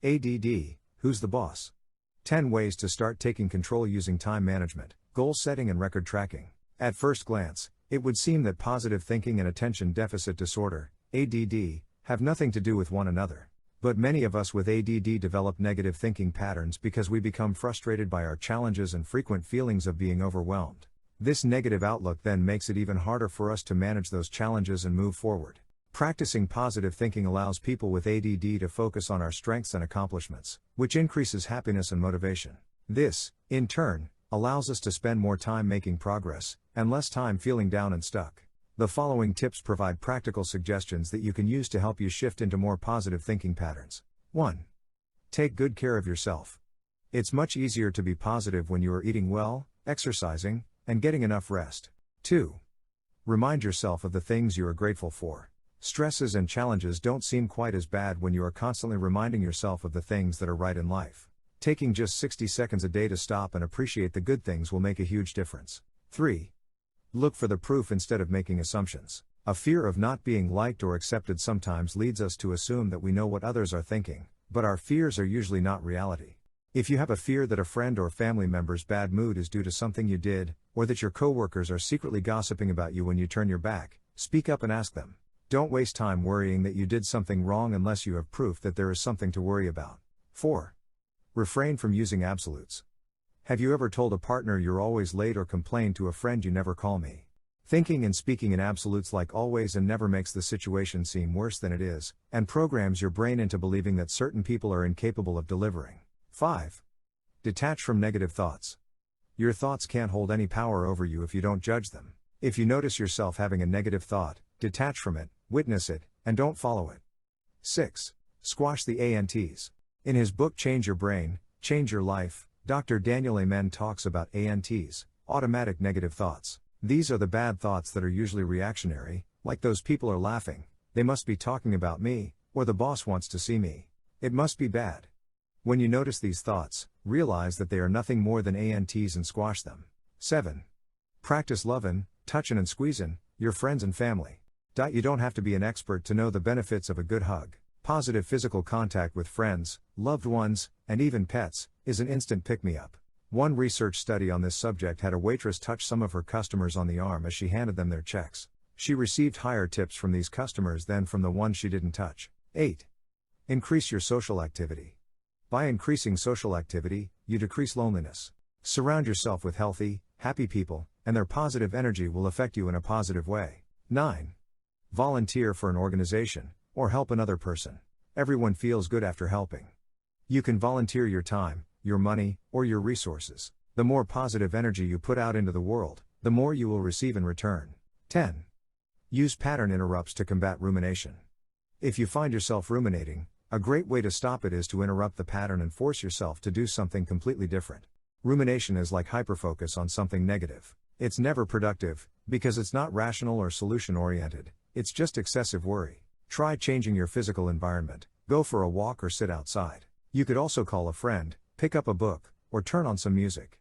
ADD, who's the boss? 10 ways to start taking control using time management, goal setting and record tracking. At first glance, it would seem that positive thinking and attention deficit disorder, ADD, have nothing to do with one another. But many of us with ADD develop negative thinking patterns because we become frustrated by our challenges and frequent feelings of being overwhelmed. This negative outlook then makes it even harder for us to manage those challenges and move forward. Practicing positive thinking allows people with ADD to focus on our strengths and accomplishments, which increases happiness and motivation. This, in turn, allows us to spend more time making progress, and less time feeling down and stuck. The following tips provide practical suggestions that you can use to help you shift into more positive thinking patterns. 1. Take good care of yourself. It's much easier to be positive when you are eating well, exercising, and getting enough rest. 2. Remind yourself of the things you are grateful for. Stresses and challenges don't seem quite as bad when you are constantly reminding yourself of the things that are right in life. Taking just 60 seconds a day to stop and appreciate the good things will make a huge difference. 3. Look for the proof instead of making assumptions. A fear of not being liked or accepted sometimes leads us to assume that we know what others are thinking, but our fears are usually not reality. If you have a fear that a friend or family member's bad mood is due to something you did, or that your coworkers are secretly gossiping about you when you turn your back, speak up and ask them. Don't waste time worrying that you did something wrong unless you have proof that there is something to worry about. 4. Refrain from using absolutes. Have you ever told a partner you're always late or complained to a friend you never call me? Thinking and speaking in absolutes like always and never makes the situation seem worse than it is, and programs your brain into believing that certain people are incapable of delivering. 5. Detach from negative thoughts. Your thoughts can't hold any power over you if you don't judge them. If you notice yourself having a negative thought, detach from it, witness it, and don't follow it. 6. Squash the ANTs. In his book Change Your Brain, Change Your Life, Dr. Daniel Amen talks about ANTs, automatic negative thoughts. These are the bad thoughts that are usually reactionary, like those people are laughing, they must be talking about me, or the boss wants to see me. It must be bad. When you notice these thoughts, realize that they are nothing more than ANTs and squash them. 7. Practice lovin', touchin' and squeezin' your friends and family. You don't have to be an expert to know the benefits of a good hug. Positive physical contact with friends, loved ones, and even pets, is an instant pick-me-up. One research study on this subject had a waitress touch some of her customers on the arm as she handed them their checks. She received higher tips from these customers than from the ones she didn't touch. 8. Increase your social activity. By increasing social activity, you decrease loneliness. Surround yourself with healthy, happy people, and their positive energy will affect you in a positive way. 9. Volunteer for an organization, or help another person. Everyone feels good after helping. You can volunteer your time, your money, or your resources. The more positive energy you put out into the world, the more you will receive in return. 10. Use pattern interrupts to combat rumination. If you find yourself ruminating, a great way to stop it is to interrupt the pattern and force yourself to do something completely different. Rumination is like hyperfocus on something negative. It's never productive, because it's not rational or solution-oriented, it's just excessive worry. Try changing your physical environment, go for a walk or sit outside. You could also call a friend, pick up a book, or turn on some music.